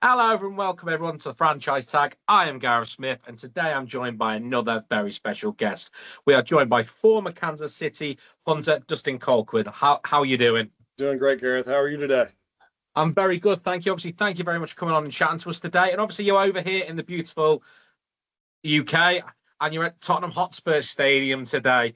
Hello and welcome everyone to the Franchise Tag. I am Gareth Smith and today I'm joined by another very special guest. We are joined by former Kansas City punter Dustin Colquitt. How are you doing? Doing great, Gareth. How are you today? I'm very good, thank you. Obviously, thank you very much for coming on and chatting to us today. And obviously you're over here in the beautiful UK and you're at Tottenham Hotspur Stadium today.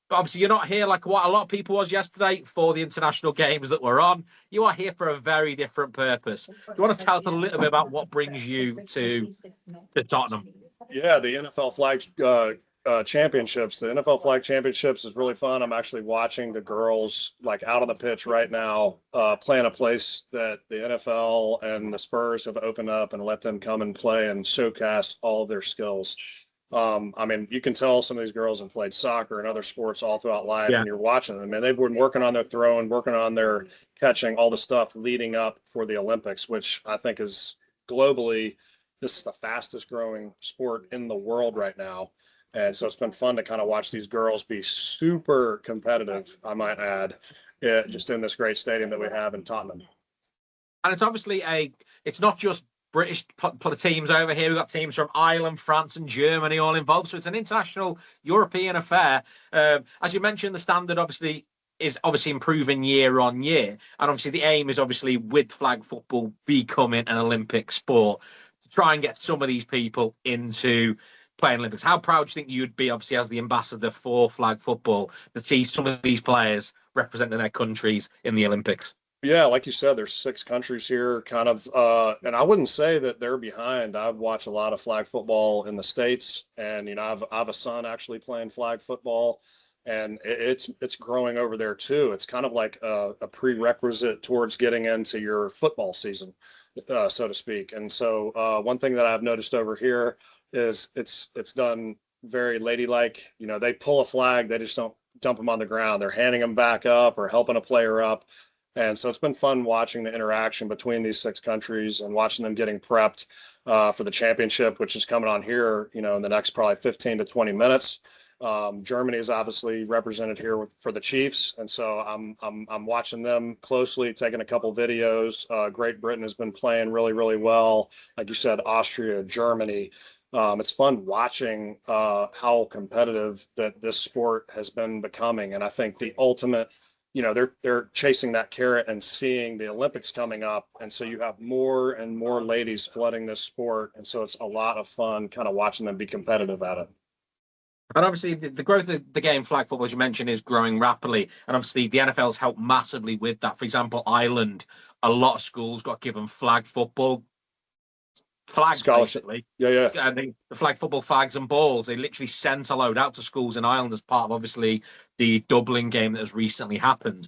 But obviously, you're not here like what a lot of people was yesterday for the international games that were on. You are here for a very different purpose. Do you want to tell us a little bit about what brings you to Tottenham? Yeah, the NFL flag championships. The NFL flag championships is really fun. I'm actually watching the girls like out on the pitch right now, playing a place that the NFL and the Spurs have opened up and let them come and play and showcase all of their skills. You can tell some of these girls have played soccer and other sports all throughout life, Yeah. and you're watching them. And they've been working on their throwing, working on their catching, all the stuff leading up for the Olympics, which I think is globally, this is the fastest growing sport in the world right now. And so it's been fun to kind of watch these girls be super competitive, I might add, just in this great stadium that we have in Tottenham. And it's obviously it's not just British teams over here. We've got teams from Ireland, France, and Germany all involved. So it's an international European affair. As you mentioned, the standard is improving year on year. And obviously the aim is obviously with flag football becoming an Olympic sport to try and get some of these people into playing Olympics. How proud do you think you'd be, obviously, as the ambassador for flag football, to see some of these players representing their countries in the Olympics? Yeah, like you said, there's 6 countries here, kind of, and I wouldn't say that they're behind. I've watched a lot of flag football in the States, and I have a son actually playing flag football, and it's growing over there too. It's kind of like a prerequisite towards getting into your football season, so to speak. And so one thing that I've noticed over here is it's done very ladylike. You know, they pull a flag, they just don't dump them on the ground. They're handing them back up or helping a player up. And so it's been fun watching the interaction between these 6 countries and watching them getting prepped for the championship, which is coming on here, in the next probably 15 to 20 minutes. Germany is obviously represented here for the Chiefs, and so I'm watching them closely, taking a couple videos. Great Britain has been playing really, really well. Like you said, Austria, Germany. It's fun watching how competitive that this sport has been becoming, and I think the ultimate, they're chasing that carrot and seeing the Olympics coming up, and so you have more and more ladies flooding this sport, and so it's a lot of fun kind of watching them be competitive at it. And obviously, the growth of the game, flag football, as you mentioned, is growing rapidly. And obviously, the NFL's helped massively with that. For example, Ireland, a lot of schools got given flag football flags, Scholarship. basically. Yeah. And the flag football flags and balls, they literally sent a load out to schools in Ireland as part of, obviously, the Dublin game that has recently happened.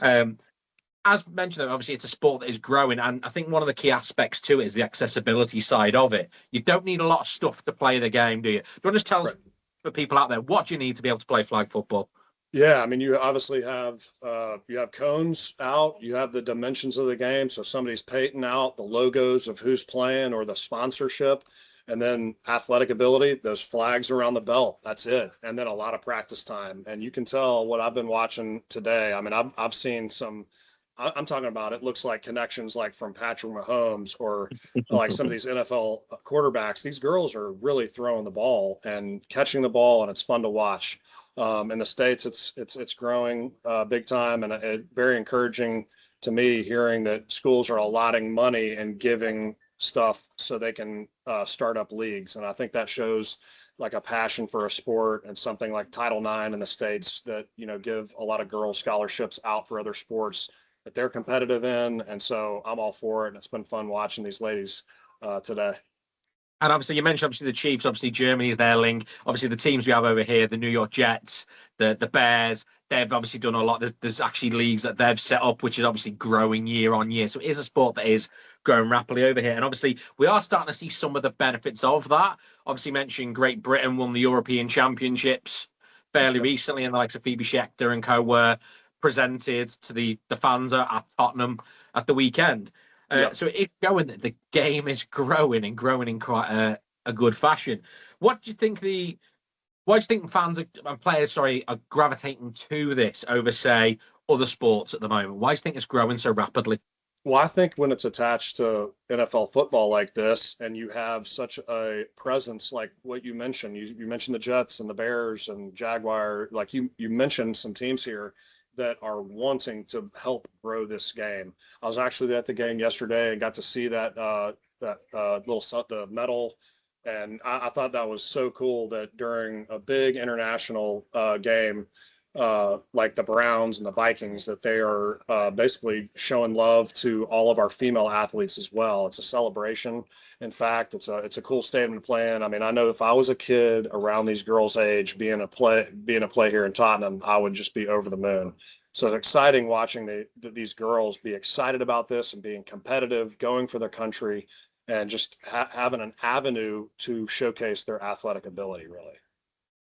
As mentioned, obviously, it's a sport that is growing. And I think one of the key aspects to it is the accessibility side of it. You don't need a lot of stuff to play the game, do you? Do you want to just tell us, for people out there, what do you need to be able to play flag football? Yeah, you obviously have cones out, you have the dimensions of the game, so somebody's painting out the logos of who's playing or the sponsorship, and then athletic ability, those flags around the belt. That's it, and then a lot of practice time. And you can tell what I've been watching today. I've seen some. I'm talking about, it looks like connections like from Patrick Mahomes or like some of these NFL quarterbacks. These girls are really throwing the ball and catching the ball, and it's fun to watch. In the States, it's growing big time, and very encouraging to me hearing that schools are allotting money and giving stuff so they can start up leagues. And I think that shows like a passion for a sport, and something like Title IX in the States that, give a lot of girls scholarships out for other sports that they're competitive in. And so I'm all for it. And it's been fun watching these ladies today. And obviously, you mentioned the Chiefs. Obviously, Germany is their link. Obviously, the teams we have over here, the New York Jets, the Bears, they've obviously done a lot. There's actually leagues that they've set up, which is obviously growing year on year. So it is a sport that is growing rapidly over here. And obviously, we are starting to see some of the benefits of that. Obviously, mentioned Great Britain won the European Championships fairly recently, and the likes of Phoebe Schechter and co were presented to the fans at Tottenham at the weekend. So it's going that the game is growing and growing in quite a good fashion. What do you think why do you think fans and players, are gravitating to this over, say, other sports at the moment? Why do you think it's growing so rapidly? Well, I think when it's attached to NFL football like this, and you have such a presence, like what you mentioned, you mentioned the Jets and the Bears and Jaguar, like you mentioned some teams here that are wanting to help grow this game. I was actually at the game yesterday and got to see the medal, and I thought that was so cool that during a big international game like the Browns and the Vikings, that they are basically showing love to all of our female athletes as well. It's a celebration. In fact, it's a cool statement to play in. I mean, I know if I was a kid around these girls' age, being a play here in Tottenham, I would just be over the moon. So it's exciting watching these girls be excited about this and being competitive, going for their country, and just having an avenue to showcase their athletic ability, really.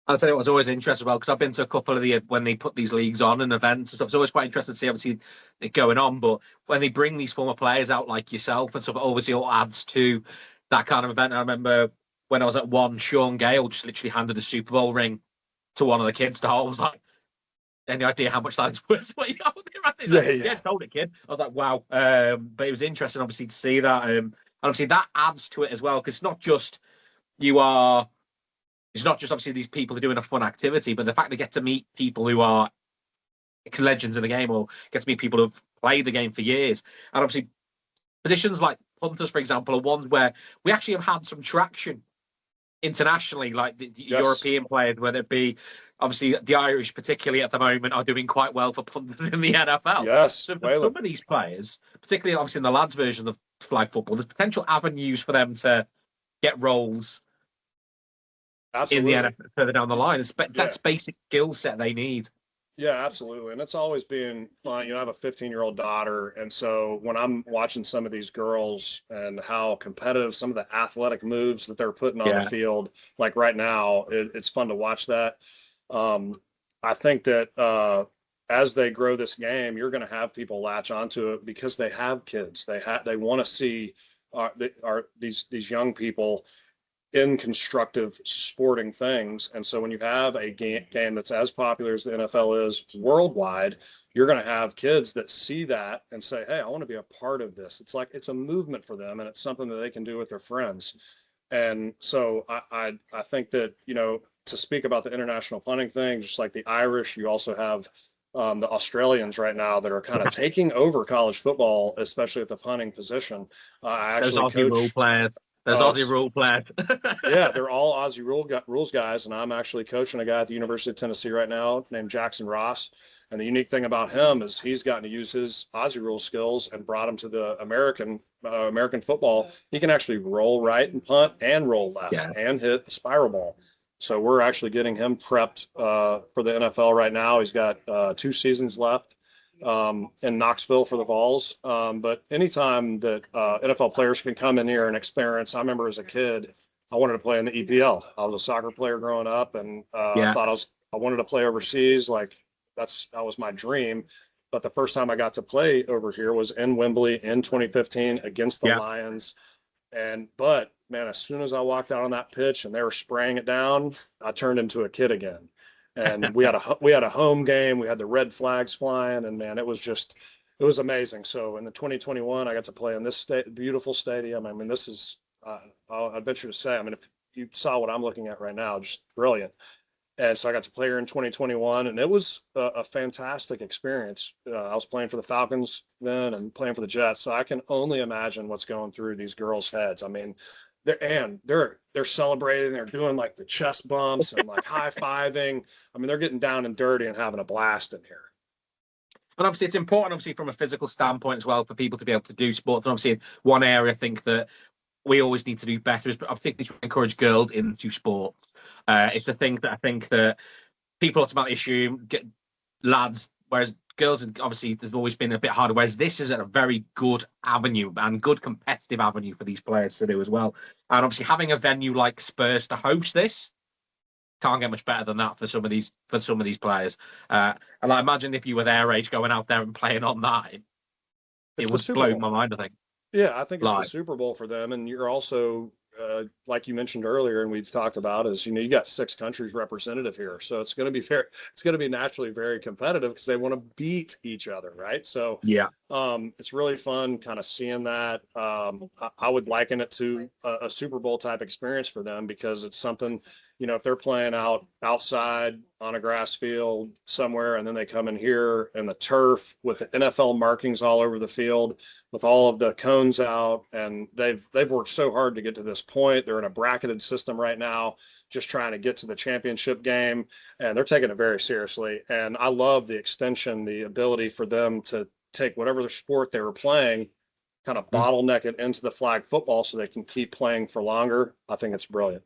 I'd say it was always interesting, well, because I've been to a couple of when they put these leagues on and events and stuff. It's always quite interesting to see, obviously, it going on. But when they bring these former players out like yourself and stuff, it obviously all adds to that kind of event. I remember when I was at one, Sean Gale just literally handed a Super Bowl ring to one of the kids to hold. I was like, any idea how much that is worth? What you got there? He's like, yeah, told it, kid. I was like, wow. But it was interesting, obviously, to see that. And obviously, that adds to it as well, because you are. It's not just obviously these people are doing a fun activity, but the fact they get to meet people who are legends in the game, or get to meet people who've played the game for years. And obviously, positions like punters, for example, are ones where we actually have had some traction internationally, like the Yes. European players, whether it be obviously the Irish, particularly at the moment, are doing quite well for punters in the NFL. Yes. So for some of these players, particularly obviously in the lads' version of flag football, there's potential avenues for them to get roles. Absolutely. In the NFL further down the line. That's basic skill set they need. Yeah, absolutely. And it's always been fun. I have a 15-year-old daughter. And so when I'm watching some of these girls and how competitive some of the athletic moves that they're putting on the field, like right now, it's fun to watch that. I think that as they grow this game, you're going to have people latch onto it because they have kids. They want to see these young people in constructive sporting things. And so when you have a game that's as popular as the NFL is worldwide, you're going to have kids that see that and say, hey, I want to be a part of this. It's like it's a movement for them, and it's something that they can do with their friends. And so I think that, to speak about the international punting thing, just like the Irish, you also have the Australians right now that are kind of taking over college football, especially at the punting position. I actually coach rule players. There's Aussie rule players. Yeah, they're all Aussie rules guys, and I'm actually coaching a guy at the University of Tennessee right now named Jackson Ross. And the unique thing about him is he's gotten to use his Aussie rule skills and brought him to the American football. He can actually roll right and punt and roll left and hit the spiral ball. So we're actually getting him prepped for the NFL right now. He's got 2 seasons left in Knoxville for the Vols. But anytime that NFL players can come in here and experience, I remember as a kid, I wanted to play in the EPL. I was a soccer player growing up, and I wanted to play overseas. Like that was my dream. But the first time I got to play over here was in Wembley in 2015 against the Lions. But man, as soon as I walked out on that pitch and they were spraying it down, I turned into a kid again. And we had a home game. We had the red flags flying, and man, it was amazing. So in the 2021, I got to play in this beautiful stadium. I mean, this is I'd venture to say, I mean, if you saw what I'm looking at right now, just brilliant. And so I got to play here in 2021, and it was a fantastic experience. I was playing for the Falcons then and playing for the Jets, so I can only imagine what's going through these girls' heads. I mean, they're celebrating, they're doing like the chest bumps and like high-fiving. I mean, they're getting down and dirty and having a blast in here. And obviously, it's important, obviously, from a physical standpoint as well, for people to be able to do sports. And obviously, one area I think that we always need to do better is particularly to encourage girls into sports. It's a thing that I think that people automatically assume lads, whereas girls, obviously, there's always been a bit harder. Whereas this is a very good avenue and good competitive avenue for these players to do as well. And obviously, having a venue like Spurs to host this can't get much better than that for some of these players. And I imagine if you were their age, going out there and playing on that, it would blow my mind, I think. Yeah, I think it's the Super Bowl for them. And you're also, like you mentioned earlier, and we've talked about, is, you got 6 countries representative here. So it's going to be fair. It's going to be naturally very competitive because they want to beat each other, right? So It's really fun kind of seeing that. I would liken it to a Super Bowl type experience for them, because it's something, if they're playing outside on a grass field somewhere, and then they come in here and the turf with the NFL markings all over the field, with all of the cones out, and they've worked so hard to get to this point. They're in a bracketed system right now, just trying to get to the championship game, and they're taking it very seriously. And I love the extension, the ability for them to take whatever the sport they were playing, kind of bottleneck it into the flag football so they can keep playing for longer. I think it's brilliant.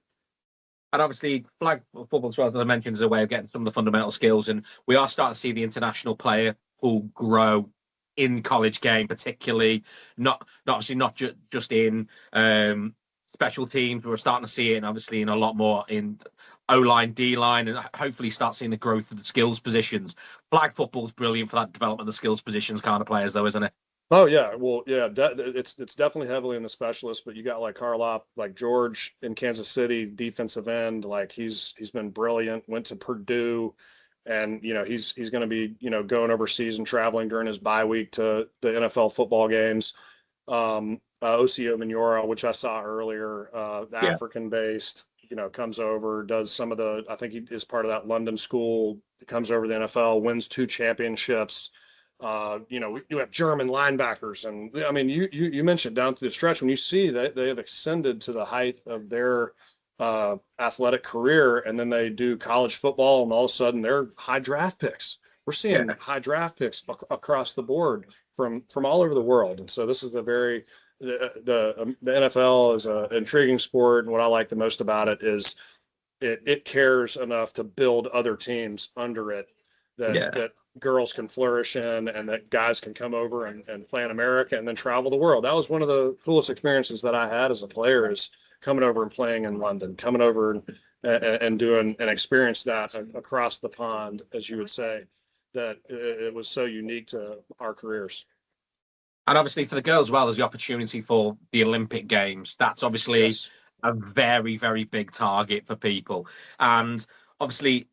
And obviously, flag football, as well, as I mentioned, is a way of getting some of the fundamental skills. And we are starting to see the international player pool grow in college game, particularly obviously not just in special teams. We're starting to see it, and obviously in a lot more in O-line, D-line, and hopefully start seeing the growth of the skills positions. Flag football is brilliant for that development of the skills positions kind of players, though, isn't it? Oh yeah, well yeah, it's definitely heavily in the specialists, but you got like Carlop, like George in Kansas City, defensive end, like he's been brilliant. Went to Purdue, and he's going to be going overseas and traveling during his bye week to the NFL football games. Osio Minora, which I saw earlier, African based, comes over, does some of the, I think he is part of that London school, comes over to the NFL, wins 2 championships. You have German linebackers, and I mean, you mentioned down through the stretch when you see that they have ascended to the height of their athletic career, and then they do college football, and all of a sudden they're high draft picks. We're seeing high draft picks across the board from all over the world, and so this is a very the NFL is an intriguing sport, and what I like the most about it is it cares enough to build other teams under it that girls can flourish in, and that guys can come over and play in America and then travel the world. That was one of the coolest experiences that I had as a player, is coming over and playing in London, coming over and doing and experience that across the pond, as you would say, that it was so unique to our careers. And obviously for the girls as well, there's the opportunity for the Olympic Games. That's obviously a very, very big target for people. And obviously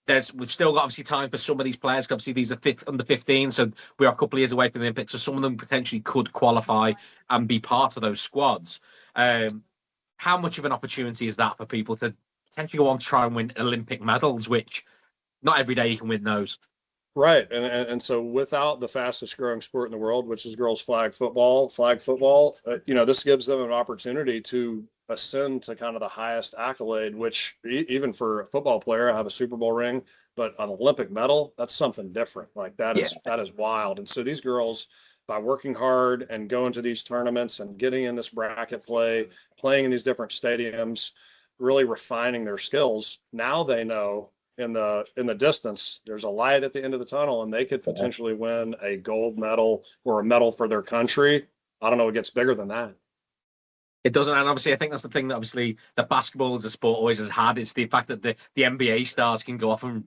we've still got obviously time for some of these players. Obviously these are under 15, so we are a couple of years away from the Olympics. So some of them potentially could qualify and be part of those squads. How much of an opportunity is that for people to potentially go on to try and win Olympic medals, which not every day you can win those? Right. And so without the fastest growing sport in the world, which is girls flag football, this gives them an opportunity to ascend to kind of the highest accolade, which even for a football player, I have a Super Bowl ring, but an Olympic medal, that's something different. Like that is wild. And so these girls, by working hard and going to these tournaments and getting in this bracket play, playing in these different stadiums, really refining their skills, now they know in the distance there's a light at the end of the tunnel, and they could potentially win a gold medal or a medal for their country. I don't know what gets bigger than that. It doesn't, and obviously I think that's the thing that obviously the basketball as a sport always has had. It's the fact that the NBA stars can go off and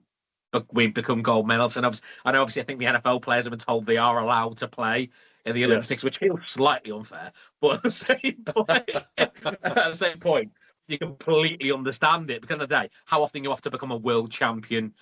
we become gold medals. And obviously I think the NFL players have been told they are allowed to play in the Olympics, which feels slightly unfair, but at the same point, you completely understand it. Because at the end of the day, how often you have to become a world champion,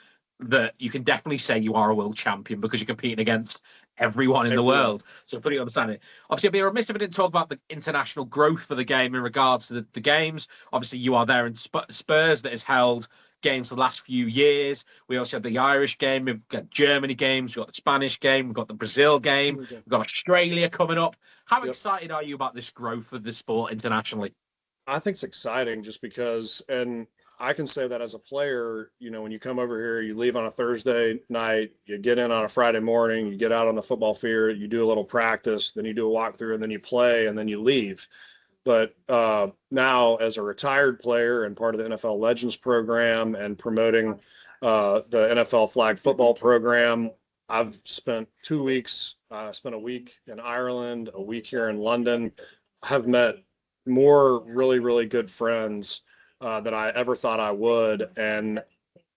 that you can definitely say you are a world champion because you're competing against everyone in the world. So fully understand it. Obviously, I'd be remiss if I didn't talk about the international growth for the game in regards to the games. Obviously, you are there in Spurs that has held games for the last few years. We also have the Irish game. We've got Germany games. We've got the Spanish game. We've got the Brazil game. We've got Australia coming up. How excited are you about this growth of the sport internationally? I think it's exciting just because, and I can say that as a player, when you come over here, you leave on a Thursday night, you get in on a Friday morning, you get out on the football field, you do a little practice, then you do a walkthrough, and then you play, and then you leave. But now, as a retired player and part of the NFL Legends program and promoting the NFL flag football program, I've spent 2 weeks, spent a week in Ireland, a week here in London. I have met more really, really good friends than I ever thought I would. And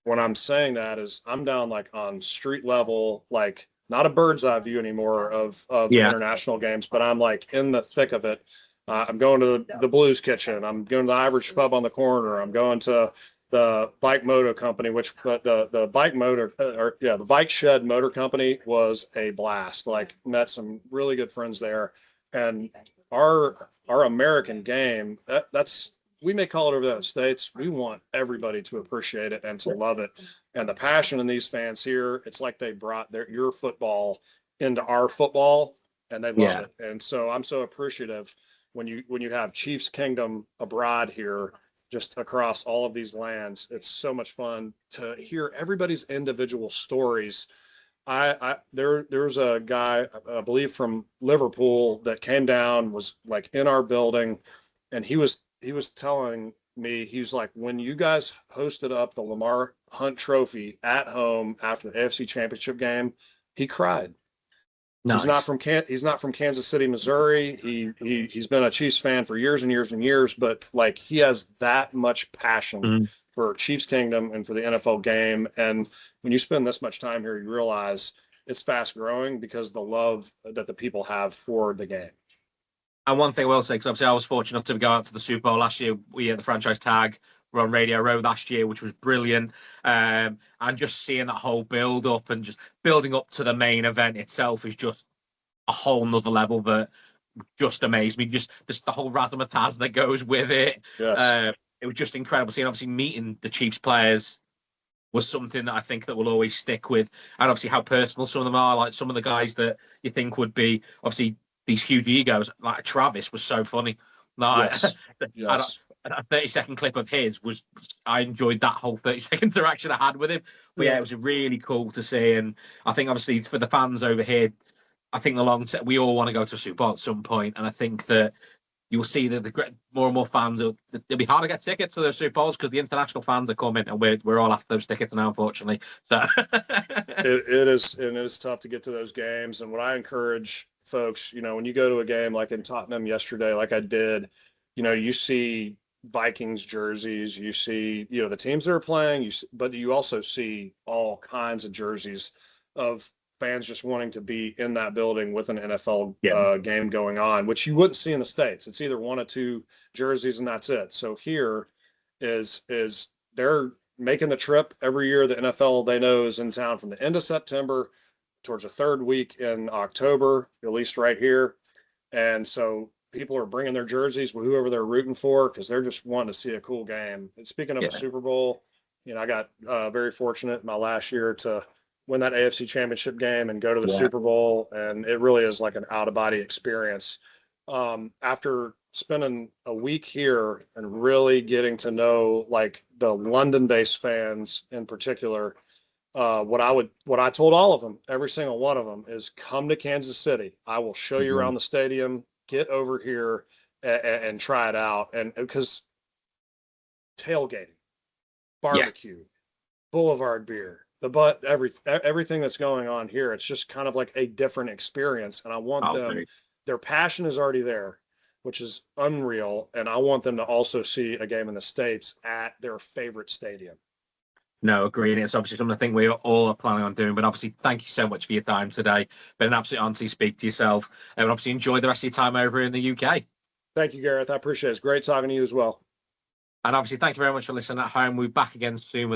when I'm saying that is I'm down like on street level, like not a bird's eye view anymore of the international games, but I'm like in the thick of it. I'm going to the Blues Kitchen. I'm going to the Irish pub on the corner. I'm going to the bike motor company, which the bike motor the bike shed motor company was a blast. Like met some really good friends there, and our American game that's we may call it over the States. We want everybody to appreciate it and to love it. And the passion in these fans here, it's like they brought your football into our football and they love it. And so I'm so appreciative when you have Chiefs Kingdom abroad here, just across all of these lands. It's so much fun to hear everybody's individual stories. There's a guy, I believe from Liverpool, that came down, was like in our building, and he was telling me, he was like, when you guys hosted up the Lamar Hunt Trophy at home after the AFC Championship game, he cried. Nice. He's not from Kansas City, Missouri. He's been a Chiefs fan for years and years and years, but like he has that much passion for Chiefs Kingdom and for the NFL game. And when you spend this much time here, you realize it's fast growing because the love that the people have for the game. And one thing I will say, because obviously I was fortunate enough to go out to the Super Bowl last year. We had the franchise tag. We're on Radio Row last year, which was brilliant. And just seeing that whole build up and just building up to the main event itself is just a whole nother level that just amazed me. Just the whole razzmatazz that goes with it. Yes. It was just incredible. Seeing obviously meeting the Chiefs players was something that I think that will always stick with. And obviously how personal some of them are. Like some of the guys that you think would be obviously these huge egos, like Travis was so funny. Like, yes. A 30-second clip of his was, I enjoyed that whole 30-second interaction I had with him. But yeah, it was really cool to see. And I think obviously for the fans over here, I think the long term, we all want to go to a Super Bowl at some point. And I think that you'll see that the more and more fans, it'll be hard to get tickets to those Super Bowls because the international fans are coming, and we're all after those tickets now, unfortunately. So it is tough to get to those games. And what I encourage folks, when you go to a game like in Tottenham yesterday, like I did, you see Vikings jerseys, you see, the teams that are playing, but you also see all kinds of jerseys of fans just wanting to be in that building with an NFL game going on, which you wouldn't see in the States. It's either one or two jerseys and that's it. So here is they're making the trip every year. The NFL, they know, is in town from the end of September towards the third week in October, at least right here. And so people are bringing their jerseys with whoever they're rooting for because they're just wanting to see a cool game. And speaking of a Super Bowl, I got very fortunate in my last year to win that AFC Championship game and go to the Super Bowl, and it really is like an out-of-body experience. After spending a week here and really getting to know like the London-based fans in particular, what I told all of them, every single one of them, is come to Kansas City. I will show you around the stadium. Get over here and try it out. And because tailgating, barbecue, Boulevard beer, everything that's going on here, it's just kind of like a different experience. And I want them, their passion is already there, which is unreal. And I want them to also see a game in the States at their favorite stadium. No, agreed. It's obviously something I think we all are planning on doing. But obviously, thank you so much for your time today. Been an absolute honor to speak to yourself. And obviously, enjoy the rest of your time over in the UK. Thank you, Gareth. I appreciate it. It's great talking to you as well. And obviously, thank you very much for listening at home. We'll be back again soon with